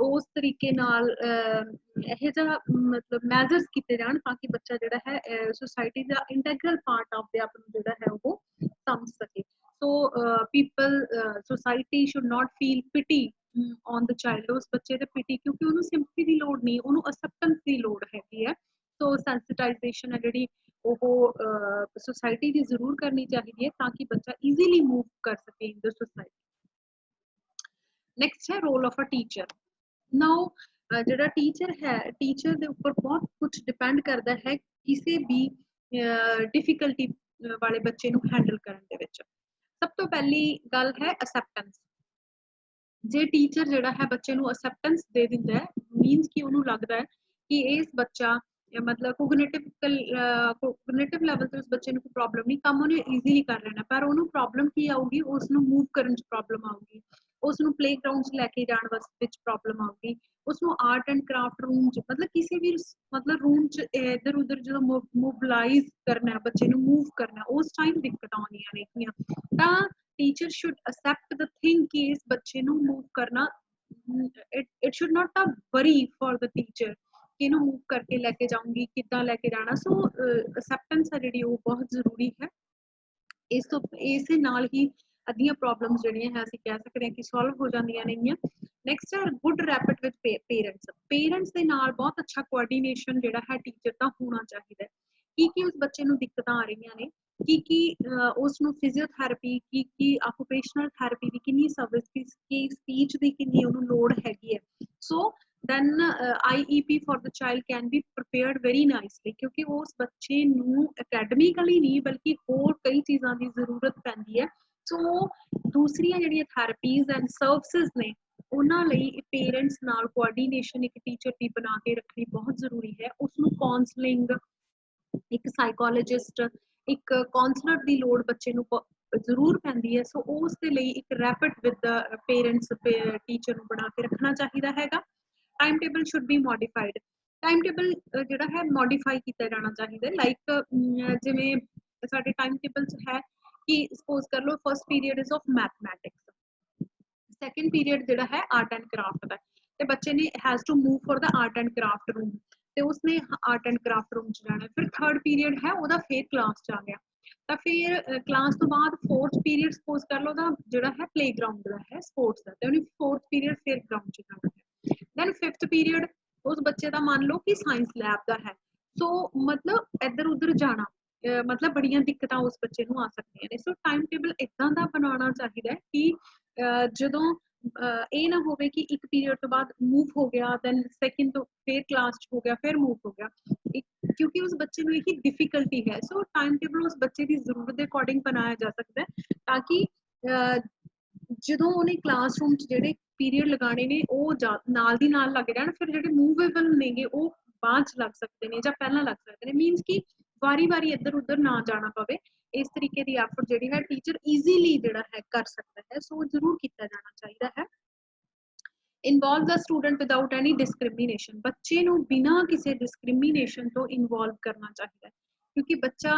ਉਸ ਤਰੀਕੇ ਨਾਲ ਇਹੋ ਜਿਹਾ ਮਤਲਬ ਮੈਜ਼ਰਸ ਕੀਤੇ ਜਾਣ ਤਾਂ ਕਿ ਬੱਚਾ ਜਿਹੜਾ ਹੈ ਸੁਸਾਇਟੀ ਦਾ ਇੰਟੈਗਰਲ ਪਾਰਟ ਆਪਣੇ ਆਪ ਨੂੰ ਜਿਹੜਾ ਹੈ ਉਹ ਸਮਝ ਸਕੇ। So people society should not feel pity on the child. ਉਸ ਬੱਚੇ ਦੇ ਪਿਟੀ, ਕਿਉਂਕਿ ਉਹਨੂੰ ਸਿੰਪਥੀ ਦੀ ਲੋੜ ਨਹੀਂ, ਉਹਨੂੰ ਅਸੈਪਟੈਂਸ ਦੀ ਲੋੜ ਹੈਗੀ ਹੈ। ਸੋ ਸੈਂਸਿਟਾਈਜ਼ੇਸ਼ਨ ਹੈ ਜਿਹੜੀ ਉਹ ਸੁਸਾਇਟੀ ਦੀ ਜ਼ਰੂਰ ਕਰਨੀ ਚਾਹੀਦੀ ਹੈ, ਤਾਂ ਕਿ ਬੱਚਾ ਈਜ਼ੀਲੀ ਮੂਵ ਕਰ ਸਕੇ ਇਨ ਦ ਸੁਸਾਇਟੀ। ਨੈਕਸਟ ਹੈ ਰੋਲ ਆਫ ਅ ਟੀਚਰ। ਨਾਓ ਜਿਹੜਾ ਟੀਚਰ ਹੈ, ਟੀਚਰ ਦੇ ਉੱਪਰ ਬਹੁਤ ਕੁਝ ਡਿਪੈਂਡ ਕਰਦਾ ਹੈ ਕਿਸੇ ਵੀ ਡਿਫਿਕਲਟੀ ਵਾਲੇ ਬੱਚੇ ਨੂੰ ਹੈਂਡਲ ਕਰਨ ਦੇ ਵਿੱਚ। ਸਭ ਤੋਂ ਪਹਿਲੀ ਗੱਲ ਹੈ ਅਸੈਪਟੈਂਸ। ਜੇ ਟੀਚਰ ਜਿਹੜਾ ਹੈ ਬੱਚੇ ਨੂੰ ਅਸੈਪਟੈਂਸ ਦੇ ਦਿੰਦਾ ਹੈ, ਮੀਨਸ ਕਿ ਉਹਨੂੰ ਲੱਗਦਾ ਹੈ ਕਿ ਇਸ ਬੱਚਾ ਮਤਲਬ ਕੋਗਨੀਟਿਵ ਲੈਵਲ ਤੇ ਉਸ ਬੱਚੇ ਨੂੰ ਕੋਈ ਪ੍ਰੋਬਲਮ ਨਹੀਂ, ਕੰਮ ਉਹਨੇ ਈਜ਼ੀਲੀ ਕਰ ਲੈਣਾ, ਪਰ ਉਹਨੂੰ ਪ੍ਰੋਬਲਮ ਕੀ ਆਊਗੀ, ਉਸ ਨੂੰ ਮੂਵ ਕਰਨ 'ਚ ਪ੍ਰੋਬਲਮ ਆਊਗੀ, ਉਸ ਨੂੰ ਪਲੇਗਰਾਉਂਡ 'ਚ ਲੈ ਕੇ ਜਾਣ ਵਿੱਚ ਪ੍ਰੋਬਲਮ ਆਊਗੀ, ਉਸ ਨੂੰ ਆਰਟ ਐਂਡ ਕਰਾਫਟ ਰੂਮ 'ਚ ਮਤਲਬ ਕਿਸੇ ਵੀ ਮਤਲਬ ਰੂਮ 'ਚ ਇੱਧਰ ਉੱਧਰ ਜਦੋਂ ਮੋਬਿਲਾਈਜ਼ ਕਰਨਾ, ਬੱਚੇ ਨੂੰ ਮੂਵ ਕਰਨਾ, ਉਸ ਟਾਈਮ ਦਿੱਕਤਾਂ ਆਉਂਦੀਆਂ ਨੇਗੀਆਂ। ਤਾਂ teacher should accept the thing ਕਿ ਇਸ ਬੱਚੇ ਨੂੰ ਮੂਵ ਕਰਨਾ, it should not a worry for the teacher ਕਿ ਇਹਨੂੰ ਮੂਵ ਕਰਕੇ ਲੈ ਕੇ ਜਾਊਂਗੀ, ਕਿੱਦਾਂ ਲੈ ਕੇ ਜਾਣਾ। ਸੋ ਅਸੈਪਟੈਂਸ ਹੈ ਜਿਹੜੀ ਉਹ ਬਹੁਤ ਜ਼ਰੂਰੀ ਹੈ। ਇਸੇ ਨਾਲ ਹੀ ਅੱਧੀਆਂ ਪ੍ਰੋਬਲਮਸ ਜਿਹੜੀਆਂ ਹੈ ਅਸੀਂ ਕਹਿ ਸਕਦੇ ਹਾਂ ਕਿ ਸੋਲਵ ਹੋ ਜਾਂਦੀਆਂ ਨੇਗੀਆਂ। ਨੈਕਸਟ ਹੈ good rapid with parents. Parents ਦੇ ਨਾਲ ਬਹੁਤ ਅੱਛਾ ਕੋਆਰਡੀਨੇਸ਼ਨ ਜਿਹੜਾ ਹੈ ਟੀਚਰ ਦਾ ਹੋਣਾ ਚਾਹੀਦਾ ਹੈ। ਕੀ ਉਸ ਬੱਚੇ ਨੂੰ ਦਿੱਕਤਾਂ ਆ ਰਹੀਆਂ ਨੇ, ਕੀ ਉਸ ਨੂੰ ਫਿਜ਼ੀਓਥੈਰੇਪੀ, ਕੀ ਆਕੂਪੇਸ਼ਨਲ ਥੈਰੇਪੀ ਦੀ ਕਿੰਨੀ ਸਰਵਿਸ, ਕੀ ਸਪੀਚ ਦੀ ਕਿੰਨੀ ਉਹਨੂੰ ਲੋੜ ਹੈਗੀ ਹੈ। ਸੋ then IEP for the child can be prepared very nicely, ਕਿਉਂਕਿ ਉਸ ਬੱਚੇ ਨੂੰ ਅਕੈਡਮਿਕਲੀ ਨਹੀਂ ਬਲਕਿ ਹੋਰ ਕਈ ਚੀਜ਼ਾਂ ਦੀ ਜ਼ਰੂਰਤ ਪੈਂਦੀ ਹੈ। ਸੋ ਦੂਸਰੀਆਂ ਜਿਹੜੀਆਂ ਥੈਰੇਪੀਜ਼ ਐਂਡ ਸਰਵਿਸਿਜ਼ ਨੇ ਉਹਨਾਂ ਲਈ ਪੇਰੈਂਟਸ ਨਾਲ ਕੋਆਰਡੀਨੇਸ਼ਨ ਇੱਕ ਟੀਚਰ ਦੀ ਬਣਾ ਕੇ ਰੱਖਣੀ ਬਹੁਤ ਜ਼ਰੂਰੀ ਹੈ। ਉਸਨੂੰ ਕਾਉਂਸਲਿੰਗ, ਇੱਕ ਸਾਈਕੋਲੋਜਿਸਟ, ਇੱਕ ਕਾਉਂਸਲਰ ਦੀ ਲੋੜ ਬੱਚੇ ਨੂੰ ਜ਼ਰੂਰ ਪੈਂਦੀ ਹੈ। ਸੋ ਉਸ ਦੇ ਲਈ ਇੱਕ ਰੈਪਿਡ ਵਿਦ ਪੇਰੈਂਟਸ ਟੀਚਰ ਨੂੰ ਬਣਾ ਕੇ ਰੱਖਣਾ ਚਾਹੀਦਾ ਹੈਗਾ। Time table should be modified. Time table ਜਿਹੜਾ ਹੈ ਮੋਡੀਫਾਈ ਕੀਤਾ ਜਾਣਾ ਚਾਹੀਦਾ। ਲਾਈਕ ਜਿਵੇਂ ਸਾਡੇ ਟਾਈਮ ਟੇਬਲ 'ਚ ਹੈ ਕਿ ਸਪੋਜ਼ ਕਰ ਲਓ first period is of mathematics, second period ਜਿਹੜਾ ਹੈ ਆਰਟ ਐਂਡ ਕਰਾਫਟ ਦਾ, ਤੇ ਬੱਚੇ ਨੇ has to move for the art and craft room, ਤੇ ਉਸਨੇ ਆਰਟ ਐਂਡ ਕਰਾਫਟ ਰੂਮ 'ਚ ਜਾਣਾ। ਫਿਰ ਥਰਡ ਪੀਰੀਅਡ ਹੈ ਉਹਦਾ ਫੇਰ ਕਲਾਸ 'ਚ ਆ ਗਿਆ, ਤਾਂ ਫਿਰ ਕਲਾਸ ਤੋਂ ਬਾਅਦ ਫੋਰਥ ਪੀਰੀਅਡ ਸਪੋਜ਼ ਕਰ ਲਓ ਦਾ ਜਿਹੜਾ ਹੈ ਪਲੇਗਰਾਉਂਡ ਦਾ ਹੈ, ਸਪੋਰਟਸ ਦਾ, ਤੇ ਉਹਨੇ ਫੋਰਥ ਪੀਰੀਅਡ ਫਿਰ ਗਰਾਊਂਡ 'ਚ ਜਾਣਾ ਹੈ। ਦੈਨ ਫਿਫਥ ਪੀਰੀਅਡ ਉਸ ਬੱਚੇ ਦਾ ਮੰਨ ਲਓ ਕਿ ਸਾਇੰਸ ਲੈਬ ਦਾ ਹੈ। ਸੋ ਮਤਲਬ ਇੱਧਰ ਉੱਧਰ ਜਾਣਾ ਮਤਲਬ ਬੜੀਆਂ ਦਿੱਕਤਾਂ ਉਸ ਬੱਚੇ ਨੂੰ ਆ ਸਕਦੀਆਂ ਨੇ। ਸੋ ਟਾਈਮ ਟੇਬਲ ਇੱਦਾਂ ਦਾ ਬਣਾਉਣਾ ਚਾਹੀਦਾ ਹੈ ਕਿ ਜਦੋਂ ਇਹ ਨਾ ਹੋਵੇ ਕਿ ਇੱਕ ਪੀਰੀਅਡ ਤੋਂ ਬਾਅਦ ਮੂਵ ਹੋ ਗਿਆ, ਦੈਨ ਸੈਕਿੰਡ ਤੋਂ ਫਿਰ ਕਲਾਸ 'ਚ ਹੋ ਗਿਆ, ਫਿਰ ਮੂਵ ਹੋ ਗਿਆ, ਕਿਉਂਕਿ ਉਸ ਬੱਚੇ ਨੂੰ ਇਹੀ ਡਿਫਿਕਲਟੀ ਹੈ। ਸੋ ਟਾਈਮ ਟੇਬਲ ਉਸ ਬੱਚੇ ਦੀ ਜ਼ਰੂਰਤ ਦੇ ਅਕੋਰਡਿੰਗ ਬਣਾਇਆ ਜਾ ਸਕਦਾ ਹੈ, ਤਾਂ ਕਿ ਜਦੋਂ ਉਹਨੇ ਕਲਾਸਰੂਮ 'ਚ ਜਿਹੜੇ ਪੀਰੀਅਡ ਲਗਾਉਣੇ ਨੇ ਉਹ ਨਾਲ ਦੀ ਨਾਲ ਲੱਗ ਜਾਣ। ਫਿਰ ਜਿਹੜੇ ਮੂਵੇਬਲ ਨੇਗੇ ਉਹ ਬਾਅਦ 'ਚ ਲੱਗ ਸਕਦੇ ਨੇ ਜਾਂ ਪਹਿਲਾਂ ਲੱਗ ਸਕਦੇ ਨੇ, ਮੀਨਸ ਕਿ ਵਾਰੀ-ਵਾਰੀ ਇੱਧਰ-ਉੱਧਰ ਨਾ ਜਾਣਾ ਪਵੇ। ਇਸ ਤਰੀਕੇ ਦੀ ਐਫਰਟ ਜਿਹੜੀ ਹੈ ਟੀਚਰ ਈਜ਼ੀਲੀ ਜਿਹੜਾ ਹੈ ਕਰ ਸਕਦਾ ਹੈ, ਸੋ ਜ਼ਰੂਰ ਕੀਤਾ ਜਾਣਾ ਚਾਹੀਦਾ ਹੈ। ਇਨਵੋਲਵ ਦਾ ਸਟੂਡੈਂਟ ਵਿਦਆਊਟ ਐਨੀ ਡਿਸਕ੍ਰਿਮੀਨੇਸ਼ਨ, ਬੱਚੇ ਨੂੰ ਬਿਨਾਂ ਕਿਸੇ ਡਿਸਕ੍ਰਿਮੀਨੇਸ਼ਨ ਤੋਂ ਇਨਵੋਲਵ ਕਰਨਾ ਚਾਹੀਦਾ ਹੈ, ਕਿਉਂਕਿ ਬੱਚਾ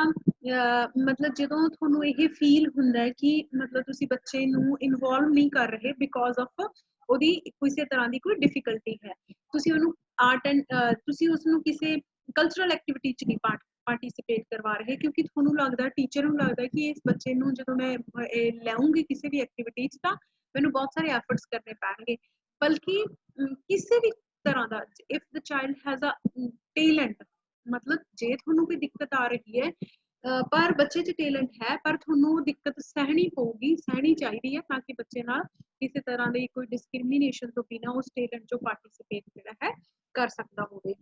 ਮਤਲਬ ਜਦੋਂ ਤੁਹਾਨੂੰ ਇਹ ਫੀਲ ਹੁੰਦਾ ਹੈ ਕਿ ਮਤਲਬ ਤੁਸੀਂ ਬੱਚੇ ਨੂੰ ਇਨਵੋਲਵ ਨਹੀਂ ਕਰ ਰਹੇ ਬਿਕੋਜ਼ ਆਫ ਉਹਦੀ ਕਿਸੇ ਤਰ੍ਹਾਂ ਦੀ ਕੋਈ ਡਿਫਿਕਲਟੀ ਹੈ, ਤੁਸੀਂ ਉਹਨੂੰ ਆਰਟ ਐਂਡ ਤੁਸੀਂ ਉਸਨੂੰ ਕਿਸੇ ਕਲਚਰਲ ਐਕਟੀਵਿਟੀ 'ਚ ਨਹੀਂ ਪਾਰਟਿਸਿਪੇਟ ਕਰਵਾ ਰਹੇ, ਕਿਉਂਕਿ ਤੁਹਾਨੂੰ ਲੱਗਦਾ, ਟੀਚਰ ਨੂੰ ਲੱਗਦਾ ਕਿ ਇਸ ਬੱਚੇ ਨੂੰ ਜਦੋਂ ਮੈਂ ਲਾਉਂਗੀ ਕਿਸੇ ਵੀ ਐਕਟੀਵਿਟੀ 'ਚ ਤਾਂ ਮੈਨੂੰ ਬਹੁਤ ਸਾਰੇ ਐਫਰਟਸ ਕਰਨੇ ਪੈਣਗੇ। ਬਲਕਿ ਕਿਸੇ ਵੀ ਤਰ੍ਹਾਂ ਦਾ, if the child has a talent, ਮਤਲਬ ਜੇ ਤੁਹਾਨੂੰ ਕੋਈ ਦਿੱਕਤ ਆ ਰਹੀ ਹੈ ਪਰ ਬੱਚੇ 'ਚ ਟੈਲੈਂਟ ਹੈ, ਪਰ ਤੁਹਾਨੂੰ ਉਹ ਦਿੱਕਤ ਸਹਿਣੀ ਪਊਗੀ, ਸਹਿਣੀ ਚਾਹੀਦੀ ਹੈ, ਤਾਂ ਕਿ ਬੱਚੇ ਨਾਲ ਕਿਸੇ ਤਰ੍ਹਾਂ ਦੀ ਕੋਈ ਡਿਸਕ੍ਰਿਮੀਨੇਸ਼ਨ ਤੋਂ ਬਿਨਾਂ ਉਸ ਟੈਲੈਂਟ 'ਚੋਂ ਪਾਰਟਿਸਿਪੇਟ ਜਿਹੜਾ ਹੈ ਕਰ ਸਕਦਾ ਹੋਵੇ।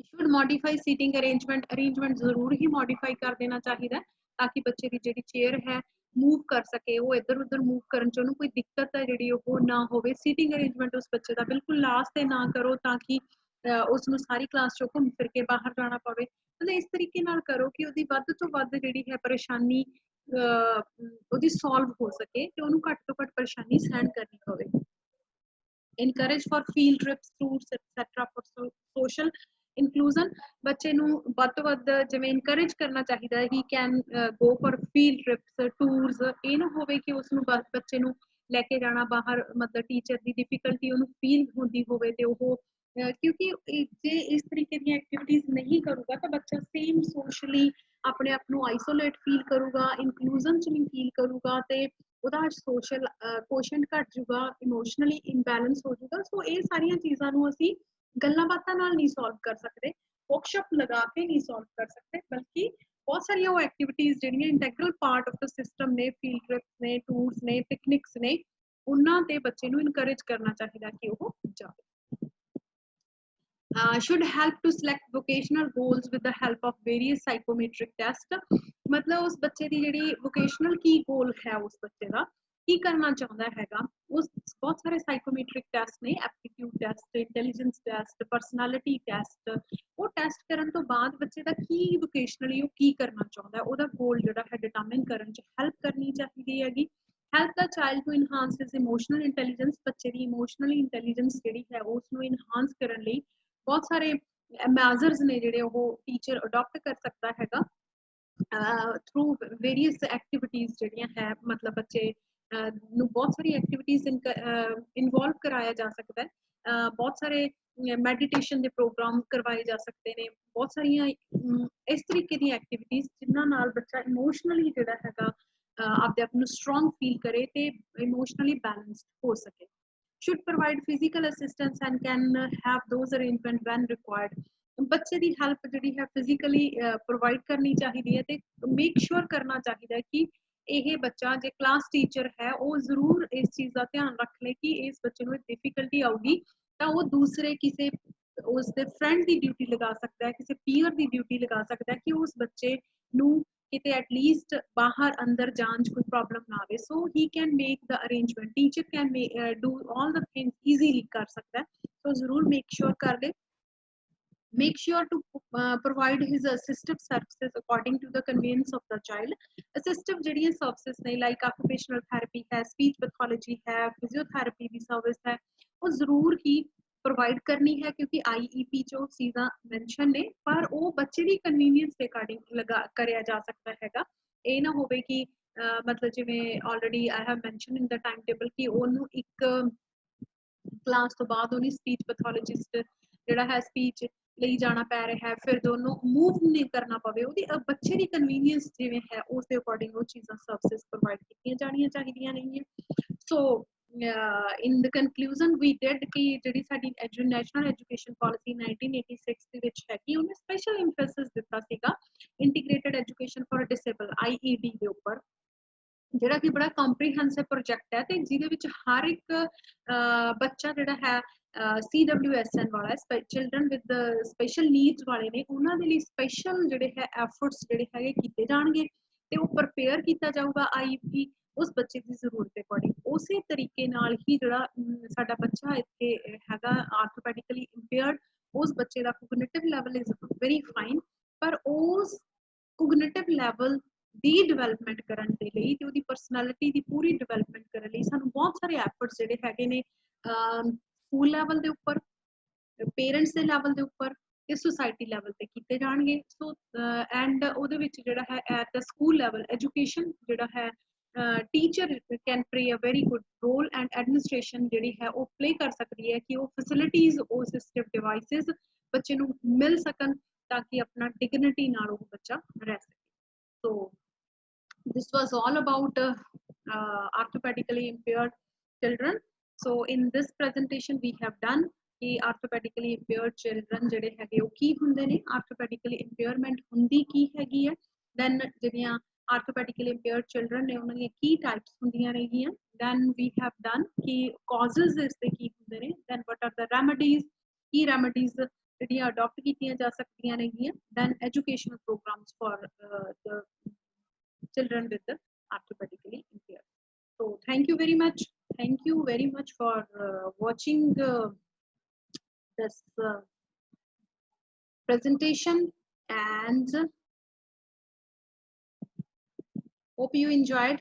ਸ਼ੁਡ ਮੋਡੀਫਾਈ ਸੀਟਿੰਗ ਅਰੇਂਜਮੈਂਟ ਜ਼ਰੂਰ ਹੀ ਮੋਡੀਫਾਈ ਕਰ ਦੇਣਾ ਚਾਹੀਦਾ, ਤਾਂ ਕਿ ਬੱਚੇ ਦੀ ਜਿਹੜੀ ਚੇਅਰ ਹੈ मूव कर सके, वो इधर उधर मूव करन च कोई दिक्कत है जी वो ना हो। सीटिंग अरेंजमेंट उस बच्चे का बिल्कुल लास्ट से ना करो ताकि उसनू सारी क्लास चो घूम फिर के बाहर जाना पवे, मतलब इस तरीके नाल करो कि उसकी वध तो वध जिहड़ी है परेशानी उसदी सॉल्व हो सके ते उहनू घट तो घट परेशानी सहन करनी पवे। Encourage for field trips tours etcetera for social inclusion, बच्चे नू वध तो वध जिवें इनकरेज करना चाहिए he can go for field trips tours, ये ना होवे कि उसनू बच्चे नू लैके जाना बाहर, मतलब टीचर की डिफिकल्टी उन्होंने फील होती होवे ते ओह क्योंकि जे इस तरीके दी एक्टिविटीज नहीं करूगा तो बच्चा सेम सोशली अपने आप को आइसोलेट फील करूगा, इनकलूजन च नहीं फील करूगा ते ਉਹਦਾ ਸੋਸ਼ਲ ਕੋਸ਼ੈਂਟ ਘਟ ਜੂਗਾ, ਇਮੋਸ਼ਨਲੀ ਇੰਬੈਲੈਂਸ ਹੋ ਜੂਗਾ। ਸੋ ਇਹ ਸਾਰੀਆਂ ਚੀਜ਼ਾਂ ਨੂੰ ਅਸੀਂ ਗੱਲਾਂ ਬਾਤਾਂ ਨਾਲ ਨਹੀਂ ਸੋਲਵ ਕਰ ਸਕਦੇ, ਵਰਕਸ਼ਾਪ ਲਗਾ ਕੇ ਨਹੀਂ ਸੋਲਵ ਕਰ ਸਕਦੇ, ਬਲਕਿ ਬਹੁਤ ਸਾਰੀਆਂ ਉਹ ਐਕਟੀਵਿਟੀਜ਼ ਜਿਹੜੀਆਂ integral part of the system ਨੇ, ਫੀਲਡ ਟ੍ਰਿਪਸ ਨੇ, ਟੂਰਸ ਨੇ, ਪਿਕਨਿਕਸ ਨੇ, ਉਹਨਾਂ ਤੇ ਬੱਚੇ ਨੂੰ ਇਨਕਰੇਜ ਕਰਨਾ ਚਾਹੀਦਾ ਕਿ ਉਹ ਜਾਵੇ। should help to select vocational goals with the help of various psychometric test, मतलब उस बच्चे की जिहड़ी vocational की goal है उस बच्चे का की करना चाहता हैगा, उस बहुत सारे साइकोमेट्रिक टेस्ट ने, aptitude test, intelligence test, personality test, वो टेस्ट करन तो बाद बच्चे का की वोकेशनली वो की करना चाहता है, ਉਹਦਾ गोल ਜਿਹੜਾ है डिटरमिन करन च हेल्प करनी चाहिए हैगी। Help the child to enhance his emotional intelligence, बच्चे की इमोशनल इंटैलीजेंस ਜਿਹੜੀ है उसनू इनहांस करन ਲਈ बहुत सारे मैजर्स ने जिहड़े वो टीचर अडॉप्ट कर सकता हैगा थ्रू वेरियस एक्टिविटीज जिहड़ियां है, मतलब बच्चे नू बहुत सारी एक्टिविटीज इनवॉल्व कराया जा सकता है, बहुत सारे मैडिटेशन के प्रोग्राम करवाए जा सकते हैं, बहुत सारिया इस तरीके दी एक्टिविटीज जिन्हां नाल बच्चा इमोशनली जिहड़ा हैगा आपदे आप नू स्ट्रोंग फील करे ते इमोशनली बैलेंस्ड हो सके। should provide physical assistance and can have those arrangement when required, बच्चे की हेल्प जी है फिजिकली प्रोवाइड करनी चाहिए है, मेक श्योर करना चाहिए कि यह बच्चा जो क्लास टीचर है वो जरूर इस चीज़ का ध्यान रख ले कि इस बच्चे को डिफिकल्टी आऊगी तो वो दूसरे किसी उसके फ्रेंड की ड्यूटी लगा सकता है, किसी पीयर की ड्यूटी लगा सकता है कि उस बच्चे नू किते एटलीस्ट बाहर अंदर जान कोई प्रॉब्लम ना आए, so he can make the arrangement, teacher can do all the things easily कर सकता है, तो जरूर मेक श्योर कर ले। Make sure to provide his assistive services according to the convenience of the child, assistive ਜਿਹੜੀਆਂ services ਨੇ like occupational therapy है, speech pathology है, physiotherapy ਦੀ service है, ਉਹ ਜ਼ਰੂਰ ਹੀ प्रोवाइड करनी है क्योंकि IEP जो चीज़ां मैंशन ने पर वो बच्चे की कन्वीनियंस के अकॉर्डिंग लगा करया जा सकता हैगा, ये ना होवे कि मतलब जिवें already I have mention in the time table कि ओनू एक क्लास तो बाद उन्हें स्पीच पैथोलॉजिस्ट जिहड़ा है स्पीच ਲਈ ਜਾਣਾ ਪੈ ਰਿਹਾ ਹੈ, ਫਿਰ ਦੋਨੋਂ मूव नहीं करना पवे, ਉਹਦੀ ਬੱਚੇ ਦੀ ਕਨਵੀਨੀਅੰਸ ਜਿਵੇਂ ਹੈ ਉਸ ਦੇ ਅਕੋਰਡਿੰਗ ਉਹ ਚੀਜ਼ਾਂ ਸਰਵਿਸਿਜ਼ ਪ੍ਰੋਵਾਈਡ ਕੀਤੀਆਂ ਜਾਣੀਆਂ ਚਾਹੀਦੀਆਂ ਨੇਗੀਆਂ। ਸੋ in the conclusion we did कि ਜਿਹੜੀ ਸਾਡੀ ਨੈਸ਼ਨਲ ਐਜੂਕੇਸ਼ਨ ਪਾਲਿਸੀ 1986 ਦੇ ਵਿੱਚ ਹੈ ਕਿ ਉਹਨੇ ਸਪੈਸ਼ਲ ਇੰਫੈਸਿਸ ਦਿੱਤਾ ਸੀਗਾ integrated education for disable IED ਦੇ ਉੱਪਰ, ਜਿਹੜਾ ਕਿ ਬੜਾ ਕੰਪਰੀਹੈਂਸਿਵ ਪ੍ਰੋਜੈਕਟ ਹੈ ਤੇ ਜਿਹਦੇ ਵਿੱਚ ਹਰ ਇੱਕ ਬੱਚਾ ਜਿਹੜਾ ਹੈ CWSN वाला चिल्ड्रन विद स्पेशल नीड्स वाले ने उन्होंने लिए स्पेशल जिहड़े है एफर्ट्स जिहड़े है कीते जाणगे ते वो प्रिपेयर किया जाऊगा IEP उस बच्चे की जरूरत के अकॉर्डिंग, उस तरीके नाल ही जिहड़ा साडा बच्चा इत्थे हैगा आर्थोपैडिकली इंपेयर्ड suppose बच्चे दा cognitive level is very fine, पर उस cognitive level ਦੀ development ਕਰਨ ਦੇ ਲਈ ਤੇ ਉਹਦੀ personality ਦੀ ਪੂਰੀ development ਕਰਨ ਲਈ ਸਾਨੂੰ ਬਹੁਤ ਸਾਰੇ efforts ਜਿਹੜੇ ਹੈਗੇ ਨੇ ਸਕੂਲ ਲੈਵਲ ਦੇ ਉੱਪਰ, ਪੇਰੈਂਟਸ ਦੇ ਲੈਵਲ ਦੇ ਉੱਪਰ ਤੇ ਸੁਸਾਇਟੀ ਲੈਵਲ ਤੇ ਕੀਤੇ ਜਾਣਗੇ। ਸੋ ਐਂਡ ਉਹਦੇ ਵਿੱਚ ਜਿਹੜਾ ਹੈ at the school level education ਜਿਹੜਾ ਹੈ teacher can play a very good role and administration ਜਿਹੜੀ ਹੈ ਉਹ ਪਲੇ ਕਰ ਸਕਦੀ ਹੈ ਕਿ ਉਹ ਫੈਸਿਲਿਟੀਜ਼ ਉਹ ਅਸਿਸਟਿਵ ਡਿਵਾਈਸਿਸ ਬੱਚੇ ਨੂੰ ਮਿਲ ਸਕਣ ਤਾਂ ਕਿ ਆਪਣਾ ਡਿਗਨਿਟੀ ਨਾਲ ਉਹ ਬੱਚਾ ਰਹਿ ਸਕੇ। ਸੋ this was all about orthopedically impaired children. So in this presentation we have done कि orthopedically impaired children ਜਿਹੜੇ ਹੈਗੇ ਉਹ ਕੀ ਹੁੰਦੇ ਨੇ, orthopedically impairment ਹੁੰਦੀ ਕੀ ਹੈਗੀ ਹੈ, then ਜਿਹੜੀਆਂ orthopedically impaired children ਨੇ ਉਹਨਾਂ ਦੀਆਂ ਕੀ types ਹੁੰਦੀਆਂ ਨੇਗੀਆਂ, then we have done ਕਿ causes ਇਸ ਦੇ ਕੀ ਹੁੰਦੇ ਨੇ, then what are the remedies, Ki remedies ਜਿਹੜੀਆਂ adopt ਕੀਤੀਆਂ ਜਾ ਸਕਦੀਆਂ ਨੇਗੀਆਂ, then educational programs for the children with the orthopedically impaired. So thank you very much. Thank you very much for watching this presentation, and hope you enjoyed.